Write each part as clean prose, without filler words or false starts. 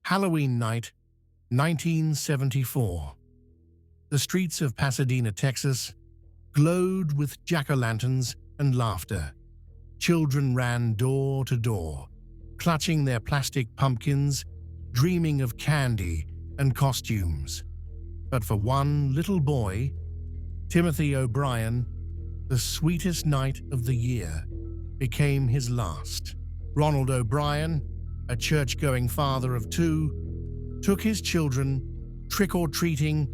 Halloween night, 1974. The streets of Pasadena, Texas, glowed with jack-o'-lanterns and laughter. Children ran door to door, clutching their plastic pumpkins, dreaming of candy and costumes. But for one little boy, Timothy O'Brien, the sweetest night of the year became his last. Ronald O'Brien, a church-going father of two, took his children trick-or-treating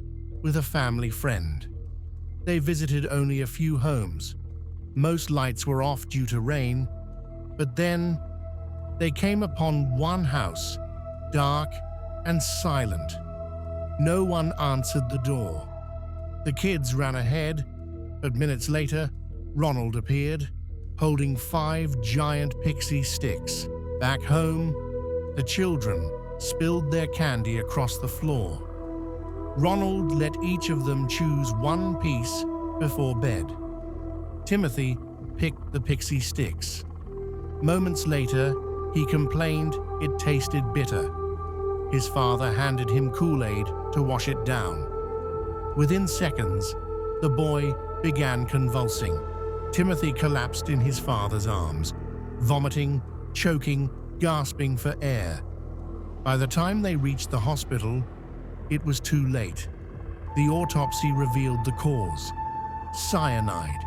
with a family friend. They visited only a few homes. Most lights were off due to rain, but then they came upon one house, dark and silent. No one answered the door. The kids ran ahead, but minutes later, Ronald appeared, holding 5 giant pixie sticks. Back home, the children spilled their candy across the floor. Ronald let each of them choose one piece before bed. Timothy picked the pixie sticks. Moments later, he complained it tasted bitter. His father handed him Kool-Aid to wash it down. Within seconds, the boy began convulsing. Timothy collapsed in his father's arms, vomiting, choking, gasping for air. By the time they reached the hospital, it was too late. The autopsy revealed the cause: cyanide,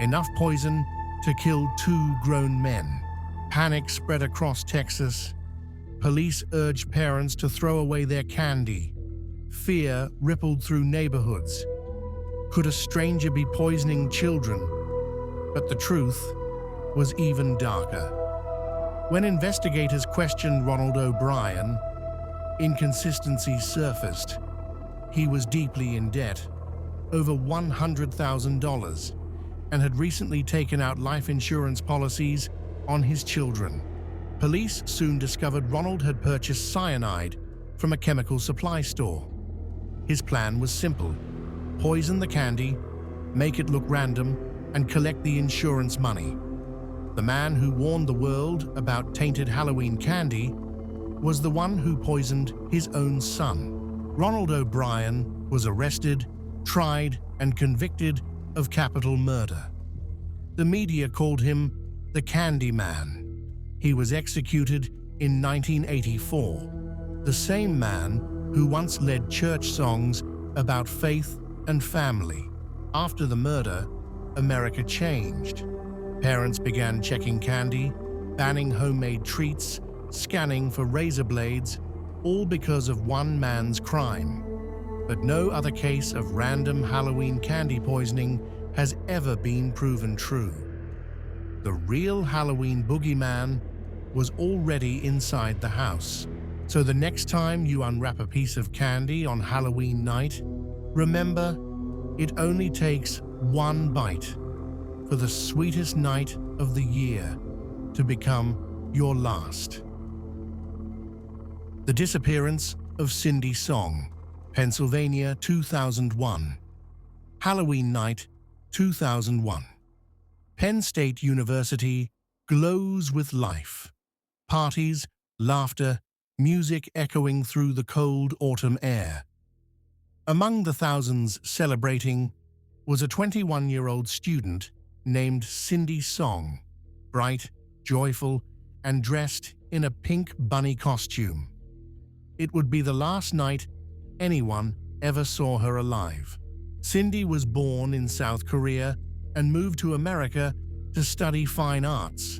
enough poison to kill 2 grown men. Panic spread across Texas. Police urged parents to throw away their candy. Fear rippled through neighborhoods. Could a stranger be poisoning children? But the truth was even darker. When investigators questioned Ronald O'Brien, inconsistencies surfaced. He was deeply in debt, over $100,000, and had recently taken out life insurance policies on his children. Police soon discovered Ronald had purchased cyanide from a chemical supply store. His plan was simple: poison the candy, make it look random, and collect the insurance money. The man who warned the world about tainted Halloween candy was the one who poisoned his own son. Ronald O'Brien was arrested, tried, and convicted of capital murder. The media called him the Candy Man. He was executed in 1984, the same man who once led church songs about faith and family. After the murder, America changed. Parents began checking candy, banning homemade treats, scanning for razor blades, all because of one man's crime. But no other case of random Halloween candy poisoning has ever been proven true. The real Halloween boogeyman was already inside the house. So the next time you unwrap a piece of candy on Halloween night, remember, it only takes one bite for the sweetest night of the year to become your last. The Disappearance of Cindy Song, Pennsylvania, 2001. Halloween night, 2001. Penn State University glows with life. Parties, laughter, music echoing through the cold autumn air. Among the thousands celebrating was a 21-year-old student named Cindy Song, bright, joyful, and dressed in a pink bunny costume. It would be the last night anyone ever saw her alive. Cindy was born in South Korea and moved to America to study fine arts.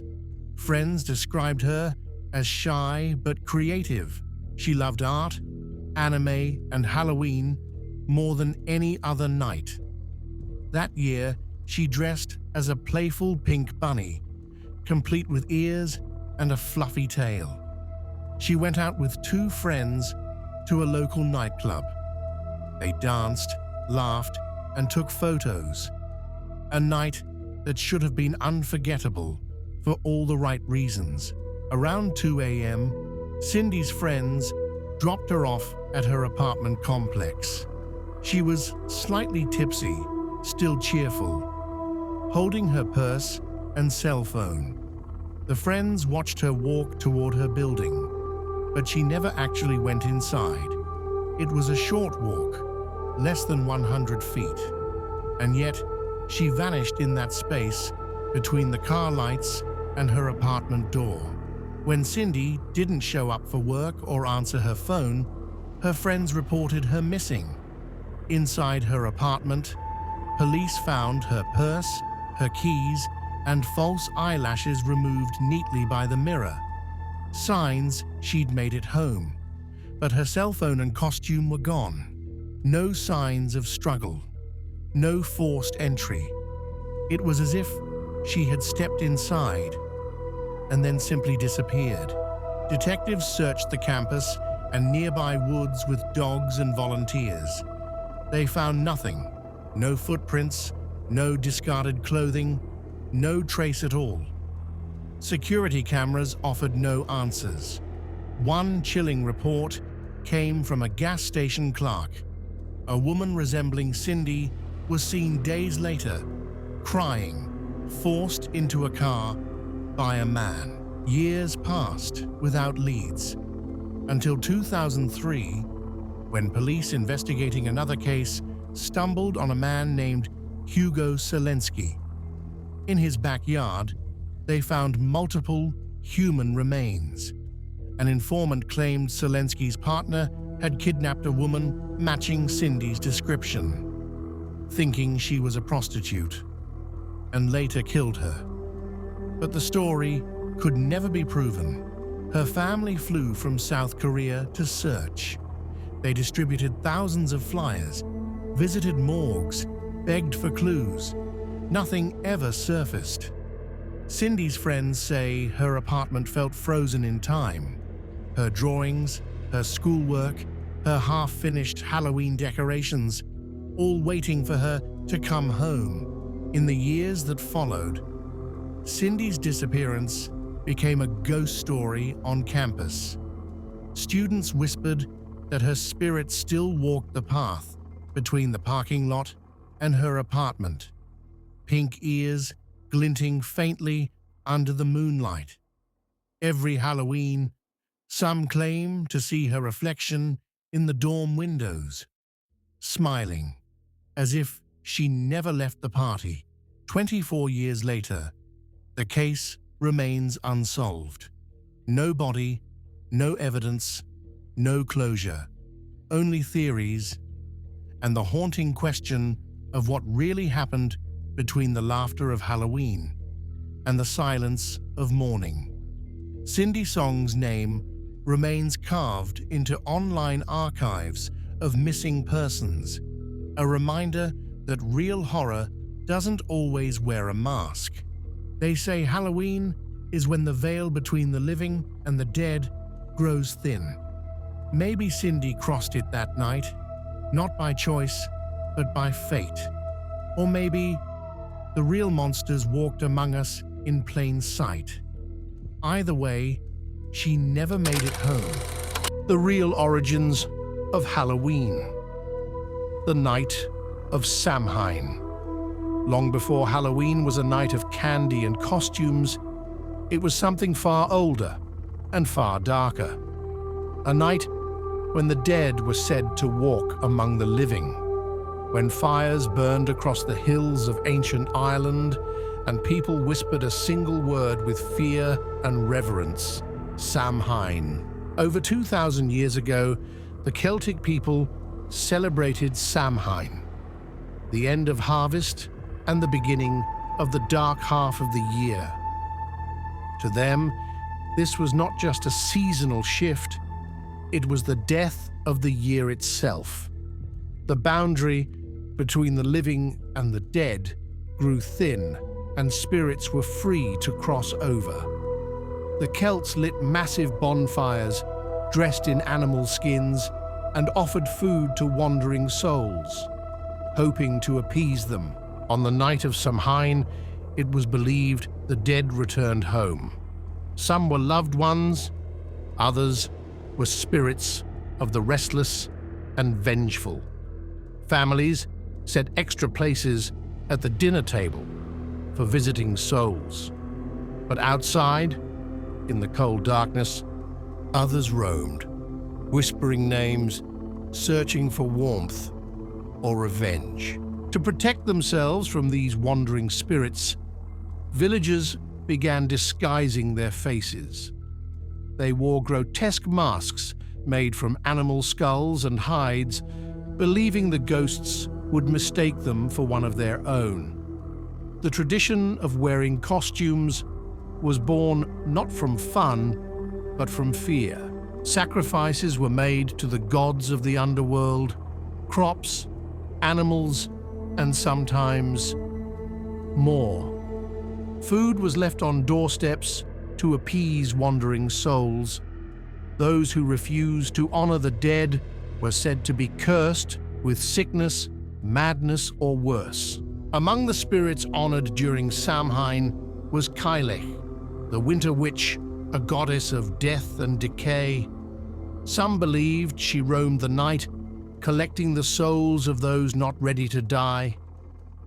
Friends described her as shy but creative. She loved art, anime, and Halloween more than any other night. That year, she dressed as a playful pink bunny, complete with ears and a fluffy tail. She went out with 2 friends to a local nightclub. They danced, laughed, and took photos. A night that should have been unforgettable for all the right reasons. Around 2 a.m., Cindy's friends dropped her off at her apartment complex. She was slightly tipsy, still cheerful, holding her purse and cell phone. The friends watched her walk toward her building. but she never actually went inside. It was a short walk, less than 100 feet, and yet she vanished in that space between the car lights and her apartment door. When Cindy didn't show up for work or answer her phone, her friends reported her missing. Inside her apartment, police found her purse, her keys, and false eyelashes removed neatly by the mirror. Signs she'd made it home, but her cell phone and costume were gone. No signs of struggle, no forced entry. It was as if she had stepped inside and then simply disappeared. Detectives searched the campus and nearby woods with dogs and volunteers. They found nothing. No footprints, no discarded clothing, no trace at all. Security cameras offered no answers. One chilling report came from a gas station clerk. A woman resembling Cindy was seen days later, crying, forced into a car by a man. Years passed without leads, until 2003, when police investigating another case stumbled on a man named Hugo Selensky. In his backyard, they found multiple human remains. An informant claimed Selensky's partner had kidnapped a woman matching Cindy's description, thinking she was a prostitute, and later killed her. But the story could never be proven. Her family flew from South Korea to search. They distributed thousands of flyers, visited morgues, begged for clues. Nothing ever surfaced. Cindy's friends say her apartment felt frozen in time. Her drawings, her schoolwork, her half-finished Halloween decorations, all waiting for her to come home. In the years that followed, Cindy's disappearance became a ghost story on campus. Students whispered that her spirit still walked the path between the parking lot and her apartment, pink ears glinting faintly under the moonlight. Every Halloween, some claim to see her reflection in the dorm windows, smiling, as if she never left the party. 24 years later, the case remains unsolved. No body, no evidence, no closure, only theories, and the haunting question of what really happened between the laughter of Halloween and the silence of mourning. Cindy Song's name remains carved into online archives of missing persons, a reminder that real horror doesn't always wear a mask. They say Halloween is when the veil between the living and the dead grows thin. Maybe Cindy crossed it that night, not by choice, but by fate. Or maybe the real monsters walked among us in plain sight. Either way, she never made it home. The real origins of Halloween. The night of Samhain. Long before Halloween was a night of candy and costumes, it was something far older and far darker. A night when the dead were said to walk among the living, when fires burned across the hills of ancient Ireland and people whispered a single word with fear and reverence: Samhain. Over 2,000 years ago, the Celtic people celebrated Samhain, the end of harvest and the beginning of the dark half of the year. To them, this was not just a seasonal shift, it was the death of the year itself. The boundary between the living and the dead grew thin, and spirits were free to cross over. The Celts lit massive bonfires, dressed in animal skins, and offered food to wandering souls, hoping to appease them. On the night of Samhain, it was believed the dead returned home. Some were loved ones, others were spirits of the restless and vengeful. Families set extra places at the dinner table for visiting souls. But outside, in the cold darkness, Others roamed, whispering names, searching for warmth or revenge. To protect themselves from these wandering spirits, villagers began disguising their faces. They wore grotesque masks made from animal skulls and hides, believing the ghosts would mistake them for one of their own. The tradition of wearing costumes was born not from fun, but from fear. Sacrifices were made to the gods of the underworld, crops, animals, and sometimes more. Food was left on doorsteps to appease wandering souls. Those who refused to honor the dead were said to be cursed with sickness, madness, or worse. Among the spirits honored during Samhain was Kailech, the winter witch, a goddess of death and decay. Some believed she roamed the night, collecting the souls of those not ready to die.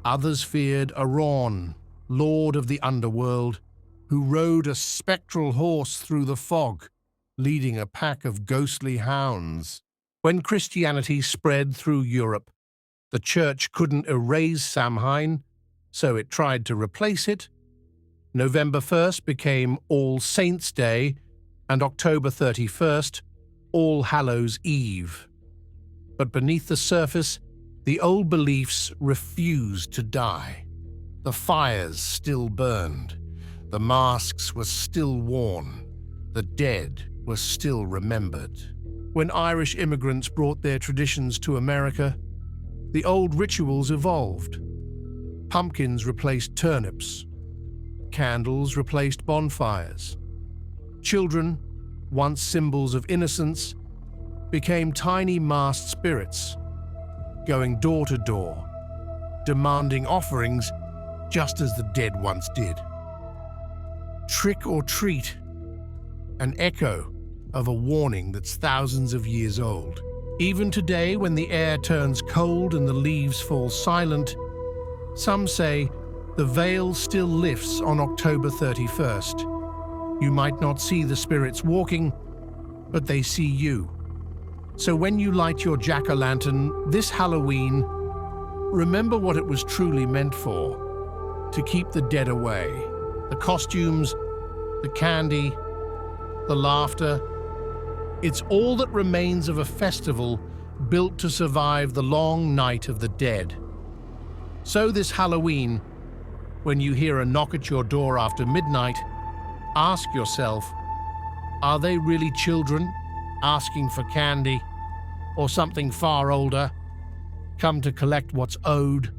Others feared Aron, lord of the underworld, who rode a spectral horse through the fog, leading a pack of ghostly hounds. When Christianity spread through Europe, the church couldn't erase Samhain, so it tried to replace it. November 1st became All Saints' Day, and October 31st, All Hallows' Eve. But beneath the surface, the old beliefs refused to die. The fires still burned, the masks were still worn, the dead were still remembered. When Irish immigrants brought their traditions to America, the old rituals evolved. Pumpkins replaced turnips. Candles replaced bonfires. Children, once symbols of innocence, became tiny masked spirits, going door to door, demanding offerings just as the dead once did. Trick or treat, an echo of a warning that's thousands of years old. Even today, when the air turns cold and the leaves fall silent, some say the veil still lifts on October 31st. You might not see the spirits walking, but they see you. So when you light your jack-o'-lantern this Halloween, remember what it was truly meant for: to keep the dead away. The costumes, the candy, the laughter. It's all that remains of a festival built to survive the long night of the dead. So this Halloween, when you hear a knock at your door after midnight, ask yourself, are they really children asking for candy, or something far older, come to collect what's owed?